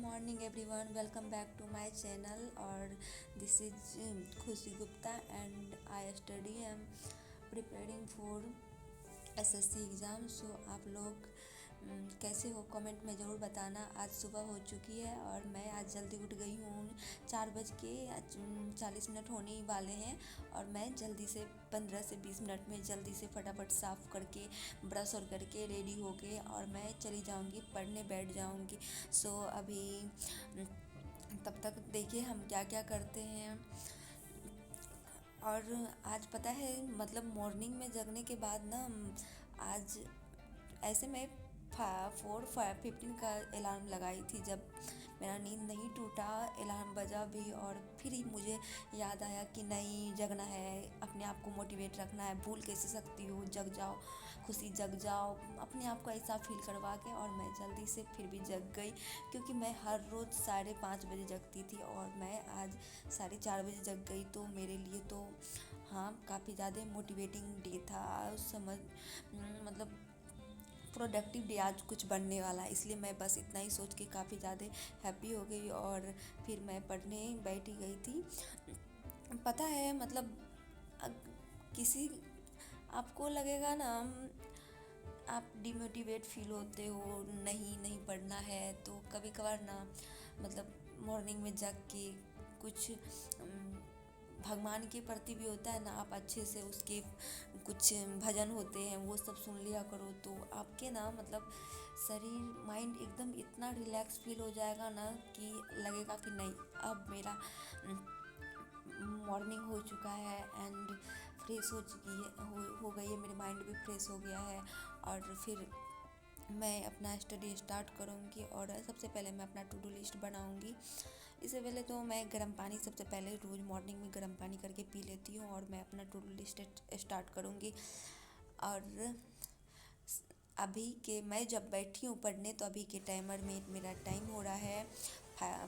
morning everyone, welcome back to my channel. और this is Khushi Gupta and I study am preparing for SSC exam. So आप लोग कैसे हो comment में ज़रूर बताना। आज सुबह हो चुकी है और मैं आज जल्दी उठ गई हूँ। 4:40 होने ही वाले हैं और मैं जल्दी से 15 से 20 मिनट में जल्दी से फटाफट साफ़ करके ब्रश और करके रेडी हो के और मैं चली जाऊँगी पढ़ने बैठ जाऊँगी। सो अभी तब तक देखिए हम क्या क्या करते हैं। और आज पता है मतलब मॉर्निंग में जगने के बाद ना आज ऐसे मैं 4:15 का अलार्म लगाई थी। जब मेरा नींद नहीं टूटा, अलार्म बजा भी और फिर ही मुझे याद आया कि नहीं जगना है, अपने आप को मोटिवेट रखना है। भूल कैसे सकती हो, जग जाओ खुशी, जग जाओ, अपने आप को ऐसा फील करवा के। और मैं जल्दी से फिर भी जग गई क्योंकि मैं हर रोज़ 5:30 बजे जगती थी और मैं आज 4:30 बजे जग गई। तो मेरे लिए तो हाँ काफ़ी ज़्यादा मोटिवेटिंग डे था। मतलब प्रोडक्टिव डे आज कुछ बनने वाला, इसलिए मैं बस इतना ही सोच के काफ़ी ज़्यादा हैप्पी हो गई और फिर मैं पढ़ने बैठी गई थी। पता है मतलब किसी आपको लगेगा ना आप डिमोटिवेट फील होते हो, नहीं नहीं पढ़ना है, तो कभी कभार ना मतलब मॉर्निंग में जग के कुछ भगवान के प्रति भी होता है ना, आप अच्छे से उसके कुछ भजन होते हैं वो सब सुन लिया करो तो आपके ना मतलब शरीर माइंड एकदम इतना रिलैक्स फील हो जाएगा ना कि लगेगा कि नहीं अब मेरा मॉर्निंग हो चुका है एंड फ्रेश हो चुकी है, हो गई है, मेरे माइंड भी फ्रेश हो गया है। और फिर मैं अपना स्टडी स्टार्ट करूँगी और सबसे पहले मैं अपना टू डू लिस्ट बनाऊँगी। इससे पहले तो मैं गर्म पानी सबसे पहले रोज़ मॉर्निंग में गर्म पानी करके पी लेती हूँ और मैं अपना टू डू लिस्ट स्टार्ट करूँगी। और अभी के मैं जब बैठी हूँ पढ़ने तो अभी के टाइमर में मेरा टाइम हो रहा है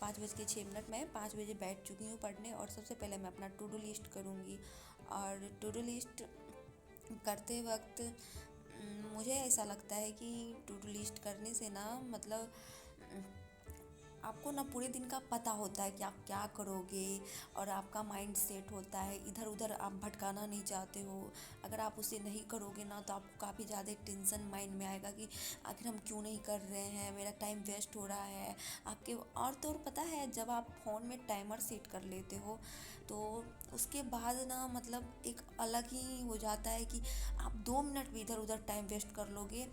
5:06। मैं 5 बजे बैठ चुकी हूँ पढ़ने और सबसे पहले मैं अपना टू डू लिस्ट करूँगी। और टू डू लिस्ट करते वक्त मुझे ऐसा लगता है कि टू डू लिस्ट करने से ना मतलब आपको ना पूरे दिन का पता होता है कि आप क्या करोगे और आपका माइंड सेट होता है, इधर उधर आप भटकाना नहीं चाहते हो। अगर आप उसे नहीं करोगे ना तो आपको काफ़ी ज़्यादा टेंशन माइंड में आएगा कि आखिर हम क्यों नहीं कर रहे हैं, मेरा टाइम वेस्ट हो रहा है आपके। और तो और पता है जब आप फ़ोन में टाइमर सेट कर लेते हो तो उसके बाद ना मतलब एक अलग ही हो जाता है कि आप 2 मिनट भी इधर उधर टाइम वेस्ट कर लोगे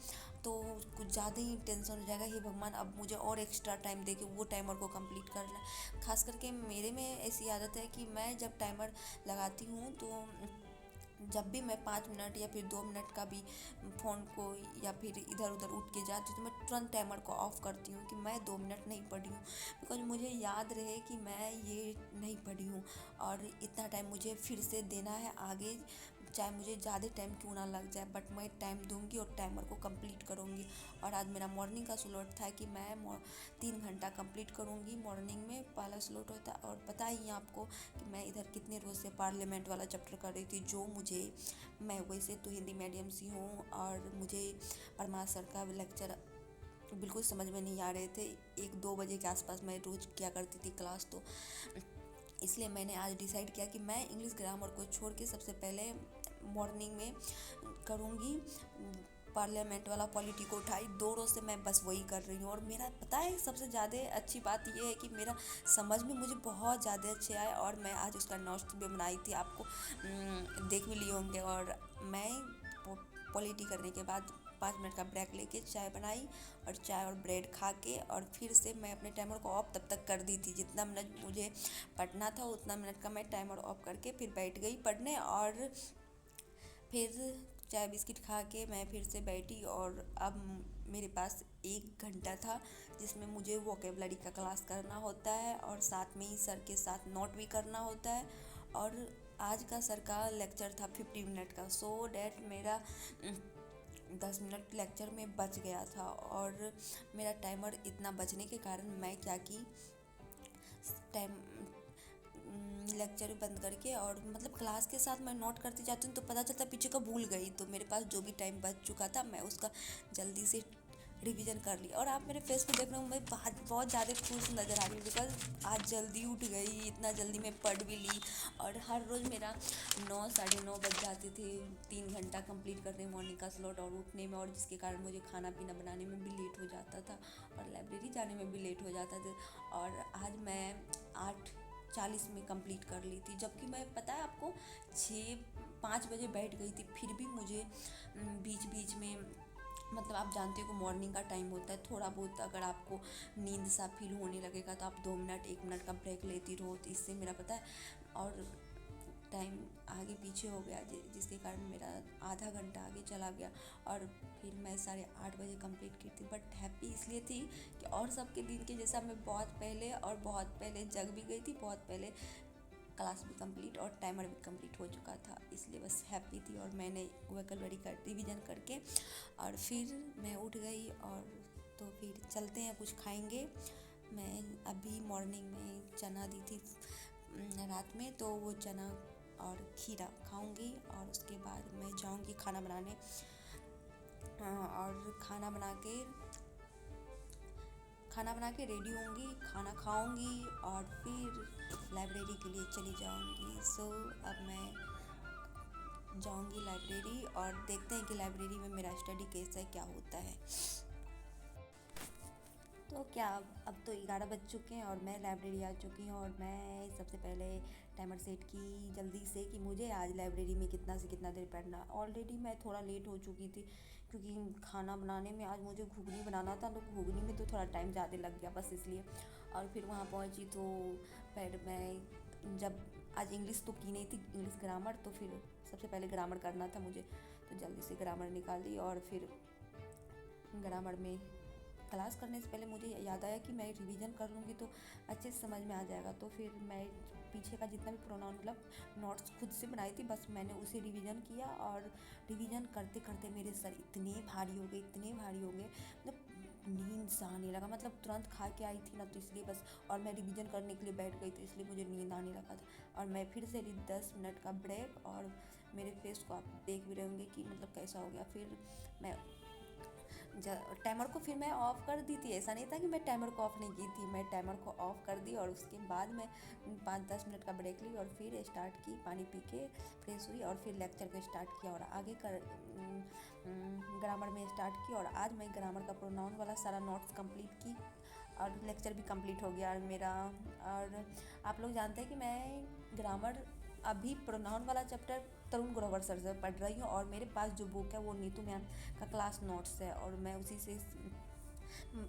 तो कुछ ज़्यादा ही टेंशन हो जाएगा। हे भगवान अब मुझे और एक्स्ट्रा टाइम दे के वो टाइमर को कंप्लीट करना है। खास करके मेरे में ऐसी आदत है कि मैं जब टाइमर लगाती हूँ तो जब भी मैं 5 मिनट या फिर 2 मिनट का भी फ़ोन को या फिर इधर उधर उठ के जाती हूँ तो मैं तुरंत टाइमर को ऑफ़ करती हूँ कि मैं 2 मिनट नहीं पढ़ी हूँ, बिकॉज मुझे याद रहे कि मैं ये नहीं पढ़ी हूँ और इतना टाइम मुझे फिर से देना है आगे, चाहे मुझे ज़्यादा टाइम क्यों ना लग जाए बट मैं टाइम दूंगी और टाइमर को कंप्लीट करूँगी। और आज मेरा मॉर्निंग का स्लॉट था कि मैं 3 घंटा कंप्लीट करूँगी। मॉर्निंग में पहला स्लॉट होता है और पता ही आपको कि मैं इधर कितने रोज़ से पार्लियामेंट वाला चैप्टर कर रही थी जो मैं वैसे तो हिंदी मीडियम से हूँ और मुझे परमार सर का लेक्चर बिल्कुल समझ में नहीं आ रहे थे। 1-2 बजे के आसपास मैं रोज़ क्या करती थी क्लास, तो इसलिए मैंने आज डिसाइड किया कि मैं इंग्लिश ग्रामर को छोड़ के सबसे पहले मॉर्निंग में करूँगी पार्लियामेंट वाला पॉलिटी को उठाई। 2 रोज़ से मैं बस वही कर रही हूँ और मेरा पता है सबसे ज़्यादा अच्छी बात ये है कि मेरा समझ में मुझे बहुत ज़्यादा अच्छे आए और मैं आज उसका नोट्स भी बनाई थी, आपको देख भी लिए होंगे। और मैं पॉलिटी करने के बाद 5 मिनट का ब्रेक लेके चाय बनाई और चाय और ब्रेड खा के और फिर से मैं अपने टाइमर को ऑफ तब तक कर दी थी। जितना मिनट मुझे पढ़ना था उतना मिनट का मैं टाइमर ऑफ करके फिर बैठ गई पढ़ने। और फिर चाय बिस्किट खा के मैं फिर से बैठी और अब मेरे पास 1 घंटा था जिसमें मुझे वोकेबलरी का क्लास करना होता है और साथ में ही सर के साथ नोट भी करना होता है। और आज का सर का लेक्चर था 50 मिनट का, सो डैट मेरा 10 मिनट लेक्चर में बच गया था। और मेरा टाइमर इतना बचने के कारण मैं क्या की टाइम लेक्चर बंद करके और मतलब क्लास के साथ मैं नोट करती जाती हूँ तो पता चलता पीछे का भूल गई, तो मेरे पास जो भी टाइम बच चुका था मैं उसका जल्दी से रिवीजन कर ली। और आप मेरे फेस पे देख रहे हो, मैं बहुत ज़्यादा खुश नज़र आ रही हूँ, बिकॉज आज जल्दी उठ गई, इतना जल्दी मैं पढ़ भी ली। और हर रोज़ मेरा 9 साढ़े 9 बज जाते थे 3 घंटा कंप्लीट करने में मॉर्निंग का स्लॉट और उठने में, और जिसके कारण मुझे खाना पीना बनाने में भी लेट हो जाता था और लाइब्रेरी जाने में भी लेट हो जाता था। और आज मैं 8:40 में कंप्लीट कर ली थी, जबकि मैं, पता है आपको, 5 बजे बैठ गई थी। फिर भी मुझे बीच बीच में, मतलब आप जानते हो कि मॉर्निंग का टाइम होता है, थोड़ा बहुत अगर आपको नींद सा फील होने लगेगा तो आप 2 मिनट 1 मिनट का ब्रेक लेती रहो, तो इससे मेरा, पता है, और टाइम आगे पीछे हो गया, जिसके कारण मेरा आधा घंटा आगे चला गया। और फिर मैं 8:30 बजे कंप्लीट की थी, बट हैप्पी इसलिए थी कि और सबके दिन के जैसा मैं बहुत पहले जग भी गई थी, बहुत पहले क्लास भी कंप्लीट और टाइमर भी कंप्लीट हो चुका था, इसलिए बस हैप्पी थी। और मैंने वोकैबुलरी का रिवीजन करके और फिर मैं उठ गई। और तो फिर चलते हैं, कुछ खाएंगे। मैं अभी मॉर्निंग में चना दी थी रात में, तो वो चना और खीरा खाऊंगी और उसके बाद मैं जाऊंगी खाना बनाने। और खाना बना के रेडी होंगी, खाना खाऊंगी और फिर लाइब्रेरी के लिए चली जाऊंगी। सो अब मैं जाऊंगी लाइब्रेरी और देखते हैं कि लाइब्रेरी में मेरा स्टडी कैसा है, क्या होता है। तो क्या, अब तो 11 बज चुके हैं और मैं लाइब्रेरी आ चुकी हूँ। और मैं सबसे पहले टाइमर सेट की जल्दी से कि मुझे आज लाइब्रेरी में कितना से कितना देर पढ़ना। ऑलरेडी मैं थोड़ा लेट हो चुकी थी, क्योंकि खाना बनाने में आज मुझे घुगनी बनाना था, तो घुगनी में तो थोड़ा टाइम ज़्यादा लग गया, बस इसलिए। और फिर वहाँ पहुँची तो फिर मैं, जब आज इंग्लिश तो की नहीं थी, इंग्लिश ग्रामर, तो फिर सबसे पहले ग्रामर करना था मुझे, तो जल्दी से ग्रामर निकाल दी। और फिर ग्रामर में क्लास करने से पहले मुझे याद आया कि मैं रिवीजन कर लूँगी तो अच्छे से समझ में आ जाएगा। तो फिर मैं पीछे का जितना भी प्रोनाउन, मतलब नोट्स खुद से बनाई थी, बस मैंने उसे रिवीजन किया। और रिवीजन करते करते मेरे सर इतने भारी हो गए, मतलब नींद सा आने लगा, मतलब तुरंत खा के आई थी ना, तो इसलिए बस। और मैं रिवीजन करने के लिए बैठ गई, तो इसलिए मुझे नींद आने लगा था। और मैं फिर से ली 10 मिनट का ब्रेक, और मेरे फेस को आप देख भी रहे होंगे कि मतलब कैसा हो गया। फिर मैं टाइमर को फिर मैं ऑफ़ कर दी थी, ऐसा नहीं था कि मैं टाइमर को ऑफ़ नहीं की थी, मैं टाइमर को ऑफ़ कर दी। और उसके बाद मैं 5-10 मिनट का ब्रेक ली और फिर स्टार्ट की, पानी पी के फ्रेश हुई और फिर लेक्चर को स्टार्ट किया और आगे कर ग्रामर में स्टार्ट की। और आज मैं ग्रामर का प्रोनाउन वाला सारा नोट्स कंप्लीट की और लेक्चर भी कंप्लीट हो गया मेरा। और आप लोग जानते हैं कि मैं ग्रामर अभी प्रोनाउन वाला चैप्टर तरुण ग्रोवर सर से पढ़ रही हूँ, और मेरे पास जो बुक है वो नीतू मैम का क्लास नोट्स है, और मैं उसी से,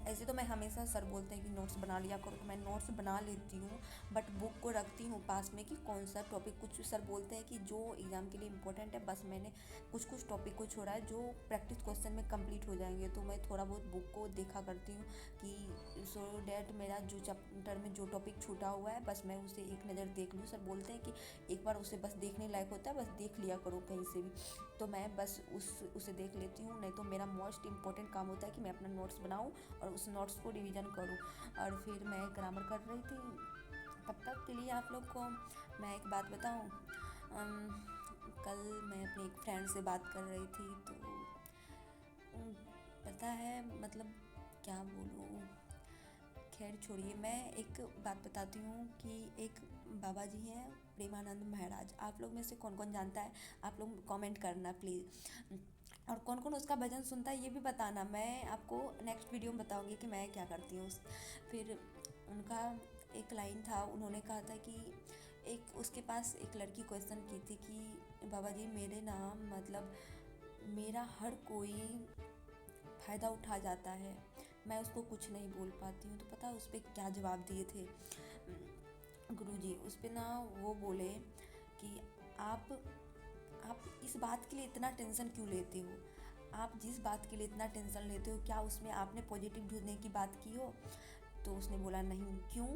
ऐसे तो मैं हमेशा, सर बोलते हैं कि नोट्स बना लिया करो, तो मैं नोट्स बना लेती हूँ, बट बुक को रखती हूँ पास में कि कौन सा टॉपिक, कुछ सर बोलते हैं कि जो एग्ज़ाम के लिए इंपॉर्टेंट है, बस मैंने कुछ टॉपिक को छोड़ा है जो प्रैक्टिस क्वेश्चन में कंप्लीट हो जाएंगे, तो मैं थोड़ा बहुत बुक को देखा करती हूँ कि सो डैट मेरा जो चैप्टर में जो टॉपिक छूटा हुआ है, बस मैं उसे एक नज़र देख लूँ। सर बोलते हैं कि एक बार उसे बस देखने लायक होता है, बस देख लिया करो कहीं से भी, तो मैं बस उसे देख लेती हूँ। नहीं तो मेरा मोस्ट इंपॉर्टेंट काम होता है कि मैं अपना नोट्स बनाऊँ और उस नोट्स को रिवीजन करूँ। और फिर मैं ग्रामर कर रही थी, तब तक के लिए आप लोग को मैं एक बात बताऊँ। कल मैं अपनी एक फ्रेंड से बात कर रही थी, तो पता है, मतलब क्या बोलूँ, खैर छोड़िए। मैं एक बात बताती हूँ कि एक बाबा जी हैं, प्रेमानंद महाराज। आप लोग में से कौन कौन जानता है, आप लोग कमेंट करना प्लीज़। और कौन कौन उसका भजन सुनता है ये भी बताना, मैं आपको नेक्स्ट वीडियो में बताऊँगी कि मैं क्या करती हूँ। फिर उनका एक लाइन था, उन्होंने कहा था कि एक, उसके पास एक लड़की क्वेश्चन की थी कि बाबा जी मेरे नाम, मतलब मेरा हर कोई फ़ायदा उठा जाता है, मैं उसको कुछ नहीं बोल पाती हूँ। तो पता है उस पर क्या जवाब दिए थे गुरुजी? उस पर ना वो बोले कि आप इस बात के लिए इतना टेंशन क्यों लेते हो? आप जिस बात के लिए इतना टेंशन लेते हो, क्या उसमें आपने पॉजिटिव ढूंढने की बात की हो? तो उसने बोला नहीं। क्यों?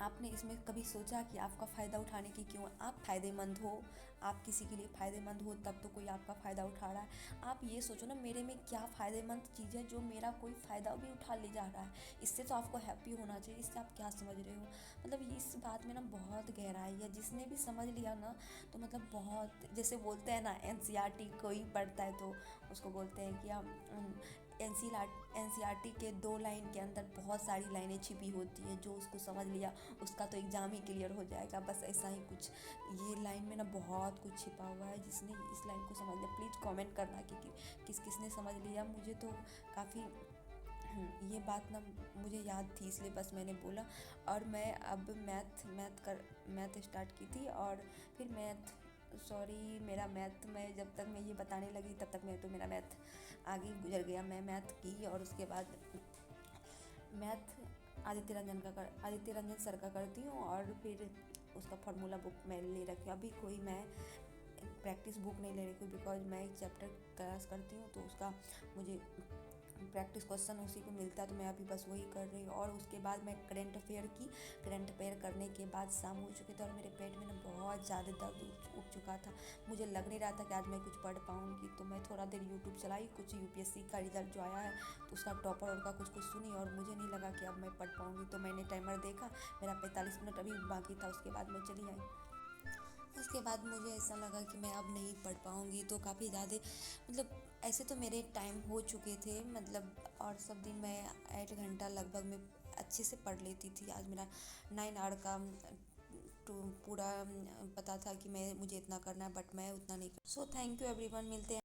आपने इसमें कभी सोचा कि आपका फ़ायदा उठाने की क्यों? आप फ़ायदेमंद हो, आप किसी के लिए फ़ायदेमंद हो, तब तो कोई आपका फ़ायदा उठा रहा है। आप ये सोचो ना, मेरे में क्या फ़ायदेमंद चीज़ है जो मेरा कोई फ़ायदा भी उठा ले जा रहा है? इससे तो आपको हैप्पी होना चाहिए। इससे आप क्या समझ रहे हो? मतलब इस बात में ना बहुत गहराई है, जिसने भी समझ लिया ना, तो मतलब बहुत, जैसे बोलते हैं ना, एनसीईआरटी कोई पढ़ता है तो उसको बोलते हैं कि हम एनसीईआरटी के 2 लाइन के अंदर बहुत सारी लाइनें छिपी होती हैं, जो उसको समझ लिया उसका तो एग्ज़ाम ही क्लियर हो जाएगा, बस ऐसा ही कुछ। ये लाइन में ना बहुत कुछ छिपा हुआ है, जिसने इस लाइन को समझ लिया प्लीज़ कमेंट करना कि किस किसने समझ लिया। मुझे तो काफ़ी ये बात ना मुझे याद थी, इसलिए बस मैंने बोला। और मैं अब मैथ स्टार्ट की थी, और फिर मेरा मैथ, मैं जब तक मैं ये बताने लगी तब तक मेरा मैथ आगे गुजर गया। मैं मैथ की, और उसके बाद मैथ आदित्य रंजन सर का करती हूँ, और फिर उसका फार्मूला बुक मैं ले रखी हूँ। अभी कोई मैं प्रैक्टिस बुक नहीं ले रही हूँ, बिकॉज मैं एक चैप्टर क्लास करती हूँ, तो उसका मुझे प्रैक्टिस क्वेश्चन उसी को मिलता है, तो मैं अभी बस वही कर रही हूँ। और उसके बाद मैं करंट अफेयर करने के बाद शाम हो चुके थे, और मेरे पेट में ना बहुत ज़्यादा दर्द उठ चुका था। मुझे लग नहीं रहा था कि आज मैं कुछ पढ़ पाऊँगी, तो मैं थोड़ा देर यूट्यूब चलाई, कुछ यूपीएससी का रिजल्ट जो आया है तो उसका टॉपर और का कुछ सुनी, और मुझे नहीं लगा कि अब मैं पढ़ पाऊँगी, तो मैंने टाइमर देखा, मेरा 45 मिनट अभी बाकी था, उसके बाद मैं चली आई। उसके बाद मुझे ऐसा लगा कि मैं अब नहीं पढ़ पाऊँगी, तो काफ़ी ज़्यादा मतलब ऐसे तो मेरे टाइम हो चुके थे मतलब, और सब दिन मैं 8 घंटा लगभग मैं अच्छे से पढ़ लेती थी। आज मेरा 9 आवर का तो पूरा पता था कि मुझे इतना करना है, बट मैं उतना नहीं कर। सो थैंक यू एवरीवन, मिलते हैं।